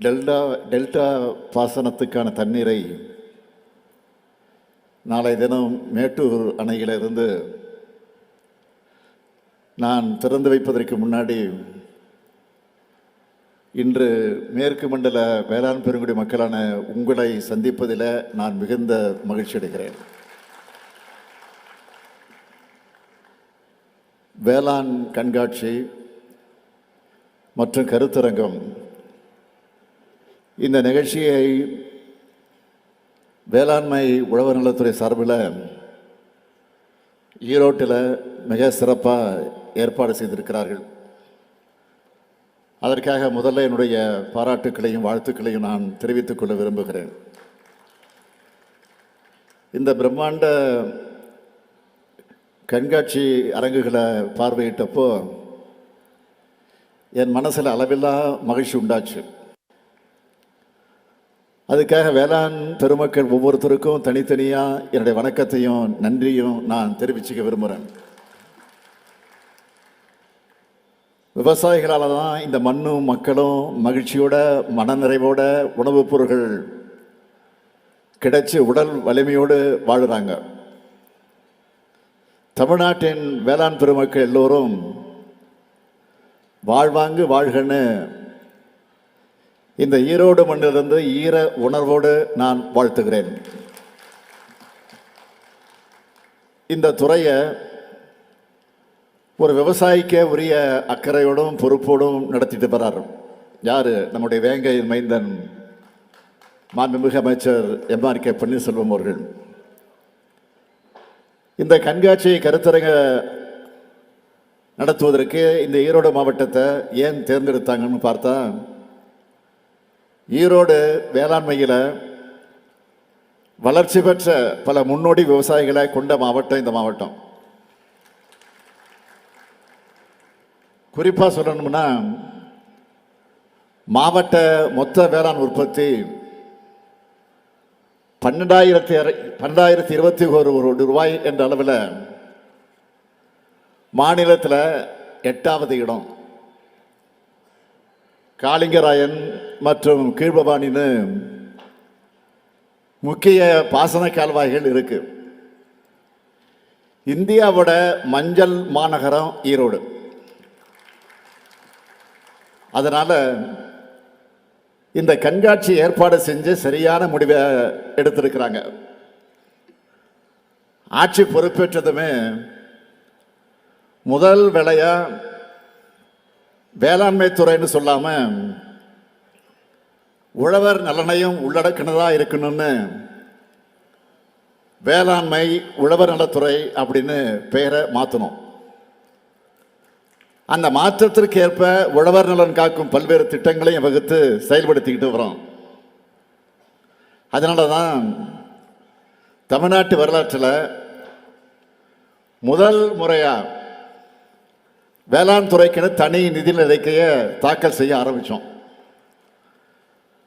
Delta delta பாசனத்துக்கான தண்ணீரை நாளை தினம் மேட்டூர் அணையிலிருந்து நான் திறந்து வைப்பதற்கு முன்னாடி இன்று மேற்கு மண்டல வேளாண் பெருங்குடி மக்களான உங்களை சந்திப்பதில் நான் மிகுந்த மகிழ்ச்சி அடைகிறேன். வேளாண் கண்காட்சி மற்றும் கருத்தரங்கம் இந்த நிகழ்ச்சியை வேளாண்மை உழவர் நலத்துறை சார்பில் ஈரோட்டில் மிக சிறப்பாக ஏற்பாடு செய்திருக்கிறார்கள். அதற்காக முதல்ல என்னுடைய பாராட்டுக்களையும் வாழ்த்துக்களையும் நான் தெரிவித்துக் கொள்ள விரும்புகிறேன். இந்த பிரம்மாண்ட கண்காட்சி அரங்குகளை பார்வையிட்டப்போ என் மனசில் அளவில்லா மகிழ்ச்சி உண்டாச்சு. அதுக்காக வேளாண் பெருமக்கள் ஒவ்வொருத்தருக்கும் தனித்தனியாக என்னுடைய வணக்கத்தையும் நன்றியும் நான் தெரிவிச்சுக்க விரும்புகிறேன். விவசாயிகளால் தான் இந்த மண்ணும் மக்களும் மகிழ்ச்சியோட மனநிறைவோட உணவுப் பொருட்கள் கிடைச்சி உடல் வலிமையோடு வாழுறாங்க. தமிழ்நாட்டின் வேளாண் பெருமக்கள் எல்லோரும் வாழ்வாங்கு வாழ்கன்னு இந்த ஈரோடு மண்ணிலிருந்து ஈர உணர்வோடு நான் வாழ்த்துகிறேன். இந்த துறையை ஒரு விவசாயிக்க உரிய அக்கறையோடும் பொறுப்போடும் நடத்திட்டு வர்றார். யார்? நம்முடைய வேங்கை மைந்தன் மாண்புமிகு அமைச்சர் எம்.ஆர்.கே. பன்னீர்செல்வம் அவர்கள். இந்த கண்காட்சி கருத்தரங்க நடத்துவதற்கு இந்த ஈரோடு மாவட்டத்தை ஏன் தேர்ந்தெடுத்தாங்கன்னு பார்த்தா, ஈரோடு வேளாண்மையில் வளர்ச்சி பெற்ற பல முன்னோடி விவசாயிகளை கொண்ட மாவட்டம் இந்த மாவட்டம். குறிப்பாக சொல்லணும்னா, மாவட்ட மொத்த வேளாண் உற்பத்தி 12,021 ரூபாய் என்ற அளவில் மாநிலத்தில் 8வது இடம். காளிங்கராயன் மற்றும் கீழ்பவானின்னு முக்கிய பாசன கால்வாய்கள் இருக்கு. இந்தியாவோட மஞ்சள் மாநகரம் ஈரோடு. அதனால இந்த கண்காட்சி ஏற்பாடு செஞ்சு சரியான முடிவை எடுத்திருக்கிறாங்க. ஆட்சி பொறுப்பேற்றதுமே முதல் வேலையா வேளாண்மை துறைன்னு சொல்லாம உழவர் நலனையும் உள்ளடக்கினதா இருக்கணும்னு வேளாண்மை உழவர் நலத்துறை அப்படின்னு பெயரை மாற்றணும். அந்த மாற்றத்திற்கு ஏற்ப உழவர் நலன் காக்கும் பல்வேறு திட்டங்களையும் வகுத்து செயல்படுத்திக்கிட்டு வரோம். அதனால தான் தமிழ்நாட்டு வரலாற்றில் முதல் முறையாக வேளாண் துறைக்குன்னு தனி நிதி அறிக்கையை தாக்கல் செய்ய ஆரம்பித்தோம்.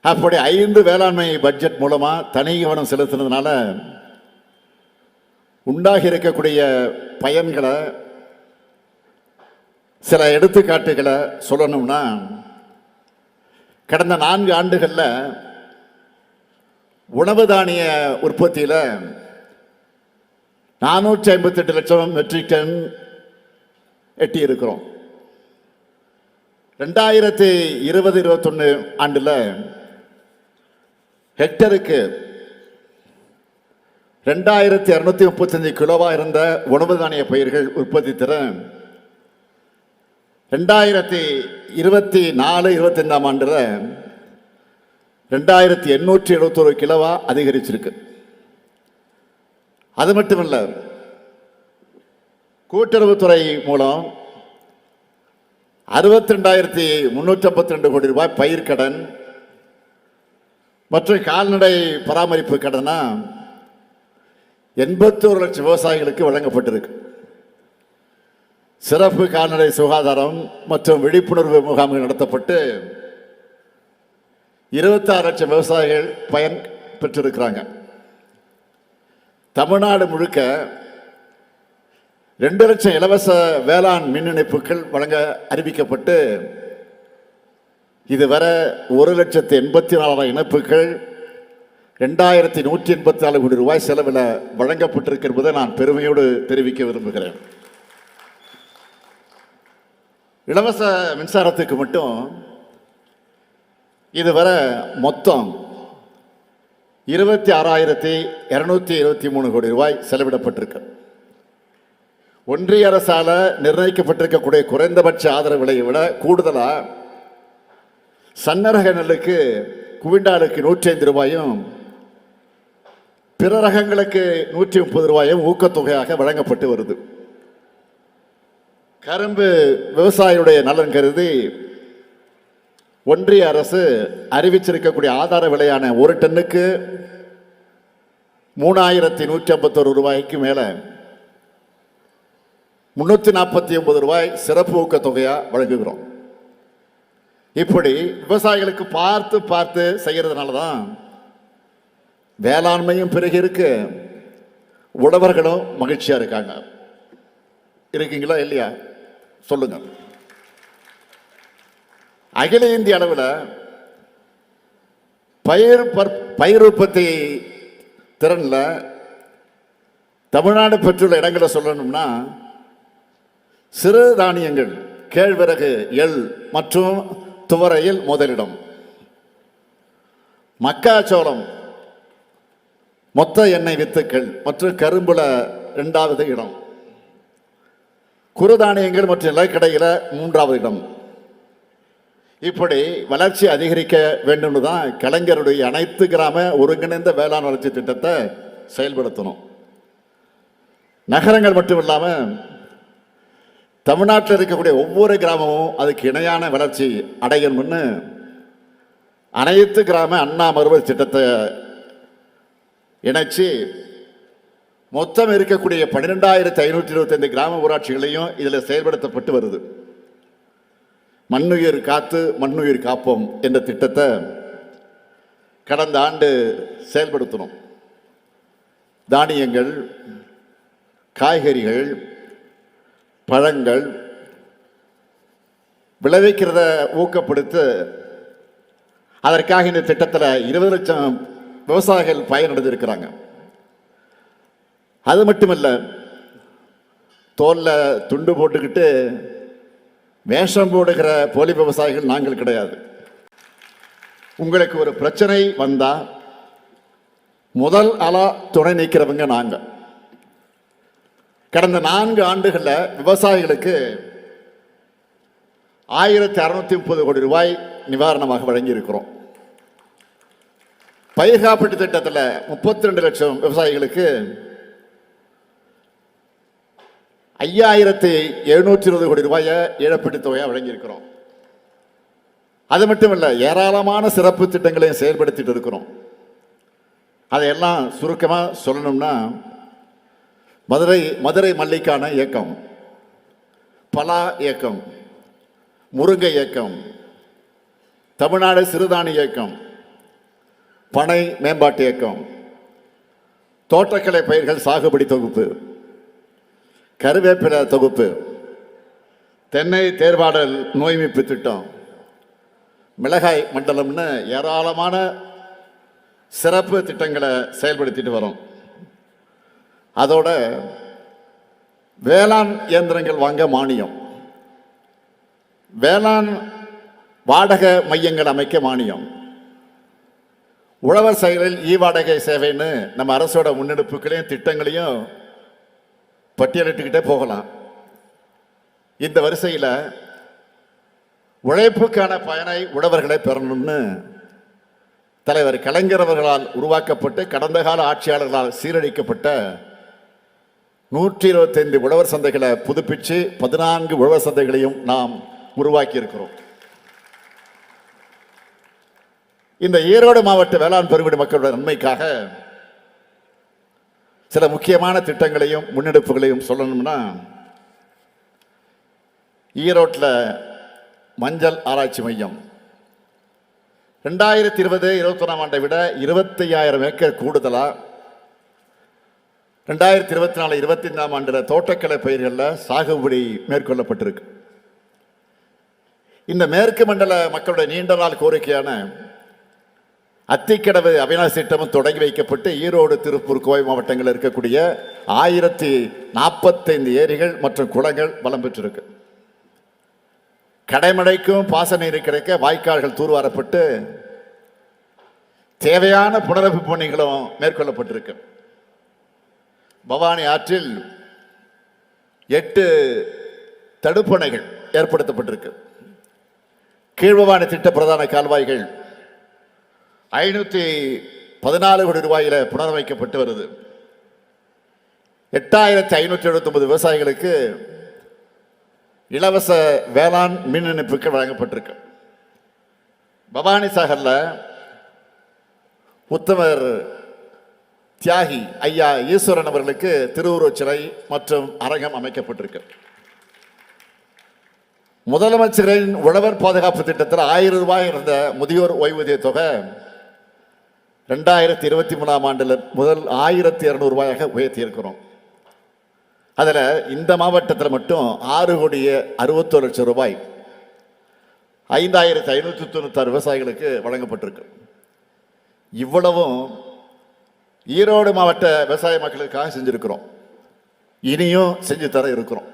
அப்படி 5 வேளாண்மை பட்ஜெட் மூலமாக தனி கவனம் செலுத்தினதுனால உண்டாகி இருக்கக்கூடிய பயன்களை சில எடுத்துக்காட்டுகளை சொல்லணும்னா, கடந்த 4 ஆண்டுகளில் உணவு தானிய உற்பத்தியில் 458 லட்சம் மெட்ரிக் டன் எட்டி இருக்கிறோம். 2020-21 ஆண்டில் ஹெக்டருக்கு 2235 கிலோவா இருந்த உணவு தானிய பயிர்கள் உற்பத்தி திறன் 2024-25 ஆண்டில் 2871 கிலோவா அதிகரிச்சிருக்கு. அது மட்டுமல்ல, கூட்டுறவுத்துறை மூலம் 62,352 கோடி ரூபாய் பயிர்க்கடன் மற்றும் கால்நடை பராமரிப்பு கடனா 81 லட்சம் விவசாயிகளுக்கு வழங்கப்பட்டிருக்கு. சிறப்பு கால்நடை சுகாதாரம் மற்றும் விழிப்புணர்வு முகாம்கள் நடத்தப்பட்டு 26 லட்சம் விவசாயிகள் பயன் பெற்றிருக்கிறாங்க. தமிழ்நாடு முழுக்க 2 லட்சம் இலவச வேளாண் மின் இணைப்புகள் வழங்க அறிவிக்கப்பட்டு இதுவரை 1,84,000 இணைப்புகள் 2,184 கோடி ரூபாய் செலவில் வழங்கப்பட்டிருக்கிறதை நான் பெருமையோடு தெரிவிக்க விரும்புகிறேன். இலவச மின்சாரத்துக்கு மட்டும் இதுவரை மொத்தம் 26,273 கோடி ரூபாய் செலவிடப்பட்டிருக்கு. ஒன்றிய அரசால் நிர்ணயிக்கப்பட்டிருக்கக்கூடிய குறைந்தபட்ச ஆதரவு விலையை விட கூடுதலாக சன்னரக நெல்லுக்கு குவிண்டாலுக்கு 105 ரூபாயும் பிற ரகங்களுக்கு 130 ரூபாயும் ஊக்கத்தொகையாக வழங்கப்பட்டு வருது. கரும்பு விவசாயியுடைய நலன் கருதி ஒன்றிய அரசு அறிவிச்சிருக்கக்கூடிய ஆதார விலையான ஒரு டன்னுக்கு 3,151 ரூபாய்க்கு மேலே 349 ரூபாய் சிறப்பு ஊக்கத்தொகையாக வழங்குகிறோம். இப்படி விவசாயிகளுக்கு பார்த்து பார்த்து செய்கிறதுனால தான் வேளாண்மையும் பெருகி இருக்கு, உழவர்களும் மகிழ்ச்சியாக இருக்காங்க. இருக்கீங்களா இல்லையா சொல்லுங்க. அகில இந்திய அளவில் பயிர் உற்பத்தி திறனில் தமிழ்நாடு பெற்றுள்ள இடங்களை சொல்லணும்னா சிறு தானியங்கள் கேழ்வரகு, எள் மற்றும் துவரையில் முதலிடம், மக்காச்சோளம், மொத்த எண்ணெய் வித்துக்கள் மற்றும் கரும்புல 2வது இடம், குறுதானியங்கள் மற்றும் நிலக்கடையில் 3வது இடம். இப்படி வளர்ச்சி அதிகரிக்க வேண்டும் தான் கலைஞருடைய அனைத்து கிராம ஒருங்கிணைந்த வேளாண் வளர்ச்சி திட்டத்தை செயல்படுத்தணும். நகரங்கள் மட்டும் இல்லாமல் தமிழ்நாட்டில் இருக்கக்கூடிய ஒவ்வொரு கிராமமும் அதுக்கு இணையான வளர்ச்சி அடையணும்னு அனைத்து கிராம அண்ணா மறுவழி திட்டத்தை இணைச்சு மொத்தம் இருக்கக்கூடிய 12,525 கிராம ஊராட்சிகளையும் இதில் செயல்படுத்தப்பட்டு வருது. மண்ணுயிர் காத்து மண்ணுயிர் காப்போம் என்ற திட்டத்தை கடந்த ஆண்டு செயல்படுத்தணும். தானியங்கள், காய்கறிகள், பழங்கள் விளைவிக்கிறத ஊக்கப்படுத்த அதற்காக இந்த திட்டத்தில் 20 லட்சம் விவசாயிகள் பயனடைந்திருக்கிறாங்க. அது மட்டுமல்ல, தோல்ல துண்டு போட்டுக்கிட்டு வேஷம் போடுகிற போலி விவசாயிகள் நாங்கள் கிடையாது. உங்களுக்கு ஒரு பிரச்சனை வந்தா முதல் ஆளா துணை நீக்கிறவங்க நாங்கள். கடந்த 4 ஆண்டுகளில் விவசாயிகளுக்கு 1,630 கோடி ரூபாய் நிவாரணமாக வழங்கியிருக்கிறோம். பயிர் காப்பீட்டு திட்டத்தில் 32 லட்சம் விவசாயிகளுக்கு 5,720 கோடி ரூபாயை இழப்பீட்டு தொகையாக வழங்கியிருக்கிறோம். அது மட்டும் இல்லை, ஏராளமான சிறப்பு திட்டங்களையும் செயல்படுத்திட்டு இருக்கிறோம். அதையெல்லாம் சுருக்கமாக சொல்லணும்னா மதுரை மல்லிக்கான இயக்கம், பலா இயக்கம், முருங்கை இயக்கம், தமிழ்நாடு சிறுதானிய இயக்கம், பனை மேம்பாட்டு இயக்கம், தோட்டக்கலை பயிர்கள் சாகுபடி தொகுப்பு, கருவேப்பிலை தொகுப்பு, தென்னை தேர்வாடல் நோய் மீட்பு திட்டம், மிளகாய் மண்டலம்னு ஏராளமான சிறப்பு திட்டங்களை செயல்படுத்திட்டு வரோம். அதோட வேளாண் இயந்திரங்கள் வாங்க மானியம், வேளாண் வாடகை மையங்கள் அமைக்க மானியம், உழவர் செயலில் வாடகை சேவைன்னு நம்ம அரசோட முன்னெடுப்புகளையும் திட்டங்களையும் பட்டியலிட்டுக்கிட்டே போகலாம். இந்த வரிசையில் உழைப்புக்கான பயனை உழவர்களை பெறணும்னு தலைவர் கலைஞர் அவர்களால் உருவாக்கப்பட்டு கடந்த கால ஆட்சியாளர்களால் சீரழிக்கப்பட்ட 125 உழவர் சந்தைகளை புதுப்பிச்சு 14 உழவர் சந்தைகளையும் நாம் உருவாக்கி இருக்கிறோம். இந்த ஈரோடு மாவட்ட வேளாண் பெருங்குடி மக்களுடைய நன்மைக்காக சில முக்கியமான திட்டங்களையும் முன்னெடுப்புகளையும் சொல்லணும்னா, ஈரோட்டில் மஞ்சள் ஆராய்ச்சி மையம் 2020-21 ஆண்டை விட 25,000 ஏக்கர் கூடுதலாக 2024-25 ஆண்டில் தோட்டக்கலை பயிர்களில் சாகுபடி மேற்கொள்ளப்பட்டிருக்கு. இந்த மேற்கு மண்டல மக்களுடைய நீண்ட நாள் கோரிக்கையான அத்திக்கடவு அவிநாசி திட்டமும் தொடங்கி வைக்கப்பட்டு ஈரோடு, திருப்பூர், கோவை மாவட்டங்களில் இருக்கக்கூடிய 1045 ஏரிகள் மற்றும் குளங்கள் வளம் பெற்றிருக்கு. கடைமடைக்கும் பாசன நீர் கிடைக்க வாய்க்கால்கள் தூர்வாரப்பட்டு தேவையான புனரமைப்பு பணிகளும் மேற்கொள்ளப்பட்டிருக்கு. பவானி ஆற்றில் 8 தடுப்பணைகள் ஏற்படுத்தப்பட்டிருக்கு. கீழ்பவானி திட்ட பிரதான கால்வாய்கள் 514 கோடி ரூபாயில புனரமைக்கப்பட்டு வருது. 8579 விவசாயிகளுக்கு இலவச வேளாண் மின் இணைப்புகள் வழங்கப்பட்டிருக்கு. பவானி சாகர்ல உத்தமர் தியாகி ஐயா ஈஸ்வரன் அவர்களுக்கு திருவுருவச் சிலை மற்றும் அரங்கம் அமைக்கப்பட்டிருக்கு. முதலமைச்சரின் உழவர் பாதுகாப்பு திட்டத்தில் 1000 ரூபாய் இருந்த முதியோர் ஓய்வூதிய தொகை 2023ஆம் ஆண்டில் முதல் 1200 ரூபாயாக உயர்த்தி இருக்கிறோம். அதில் இந்த மாவட்டத்தில் மட்டும் 6,61 லட்சம் ரூபாய் 5596 விவசாயிகளுக்கு வழங்கப்பட்டிருக்கு. இவ்வளவும் ஈரோடு மாவட்ட விவசாய மக்களுக்காக செஞ்சிருக்கிறோம். இனியும் செஞ்சு தர இருக்கிறோம்.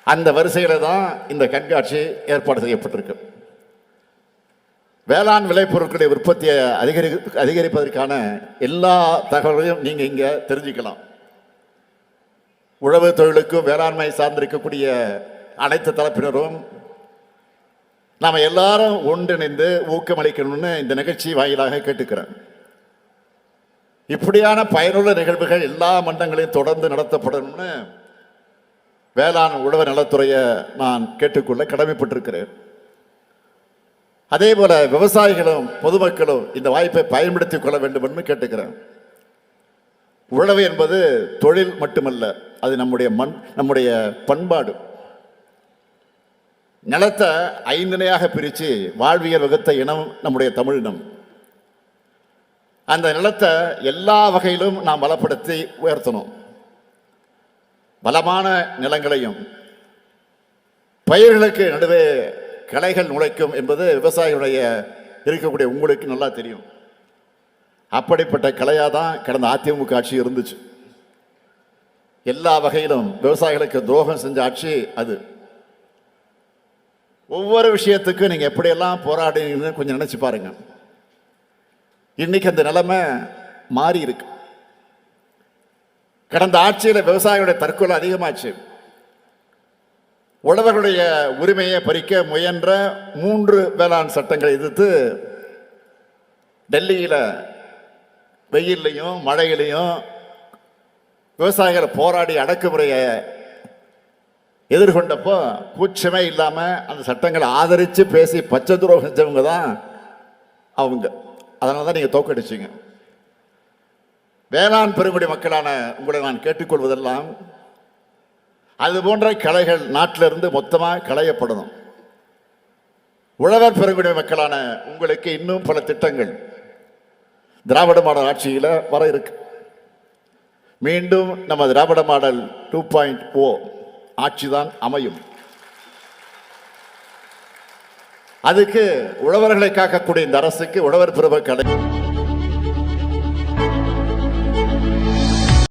அந்த வரிசையில தான் இந்த கண்காட்சி ஏற்பாடு செய்யப்பட்டிருக்கு. வேளாண் விளைபொருட்களுடைய உற்பத்தியை அதிகரிப்பதற்கான எல்லா தகவல்களையும் நீங்க இங்க தெரிஞ்சுக்கலாம். உழவு தொழிலுக்கும் வேளாண்மை சார்ந்திருக்கக்கூடிய அனைத்து தரப்பினரும் நாம எல்லாரும் ஒன்றிணைந்து ஊக்கமளிக்கணும்னு இந்த நிகழ்ச்சி வாயிலாக கேட்டுக்கிறேன். இப்படியான பயனுள்ள நிகழ்வுகள் எல்லா மண்டலங்களையும் தொடர்ந்து நடத்தப்படணும்னு வேளாண் உழவர் நலத்துறையை நான் கேட்டுக்கொள்ள கடமைப்பட்டிருக்கிறேன். அதே போல விவசாயிகளும் பொதுமக்களும் இந்த வாய்ப்பை பயன்படுத்திக் கொள்ள வேண்டும் என்று கேட்டுக்கிறேன். உழவு என்பது தொழில் மட்டுமல்ல, அது நம்முடைய பண்பாடு. நிலத்தை 5 நிலையாக பிரித்து வாழ்வியல் வகுத்த இனம் நம்முடைய தமிழினம். அந்த நிலத்தை எல்லா வகையிலும் நாம் வளப்படுத்தி உயர்த்தணும். வளமான நிலங்களையும் பயிர்களுக்கு நடுவே களைகள் நுழைக்கும் என்பது விவசாயிகளுடைய இருக்கக்கூடிய உங்களுக்கு நல்லா தெரியும். அப்படிப்பட்ட கலையாதான் கடந்த அதிமுக ஆட்சி இருந்துச்சு. எல்லா வகையிலும் விவசாயிகளுக்கு துரோகம் செஞ்ச ஆட்சி அது. ஒவ்வொரு விஷயத்துக்கும் நீங்க எப்படியெல்லாம் போராடினீங்கன்னு கொஞ்சம் நினைச்சு பாருங்க. இன்னைக்கு அந்த நிலைமை மாறி இருக்கு. கடந்த ஆட்சியில் விவசாயிகளுடைய தற்கொலை அதிகமாச்சு. உழவர்களுடைய உரிமையை பறிக்க முயன்ற 3 வேளாண் சட்டங்களை எதிர்த்து டெல்லியில் வெயிலையும் மழையிலையும் விவசாயிகள் போராடி அடக்குமுறையை எதிர்கொண்டப்போ கூச்சமே இல்லாமல் அந்த சட்டங்களை ஆதரித்து பேசி பச்சை துரோகம் செஞ்சவங்க தான் அவங்க. அதனால தான் நீங்கள் தோக்கடிச்சிங்க. வேளாண் பெருங்குடி மக்களான உங்களை நான் கேட்டுக்கொள்வதெல்லாம் அது போன்ற கலைகள் நாட்டிலிருந்து மொத்தமாக களையப்படணும். உழவர் பெருங்குடி மக்களான உங்களுக்கு இன்னும் பல திட்டங்கள் திராவிட மாடல் ஆட்சியில் வர இருக்கு. மீண்டும் நம்ம திராவிட மாடல் 2.0 ஆட்சிதான் அமையும். அதுக்கு உழவர்களை காக்கக்கூடிய இந்த அரசுக்கு உழவர் பெருமக்களை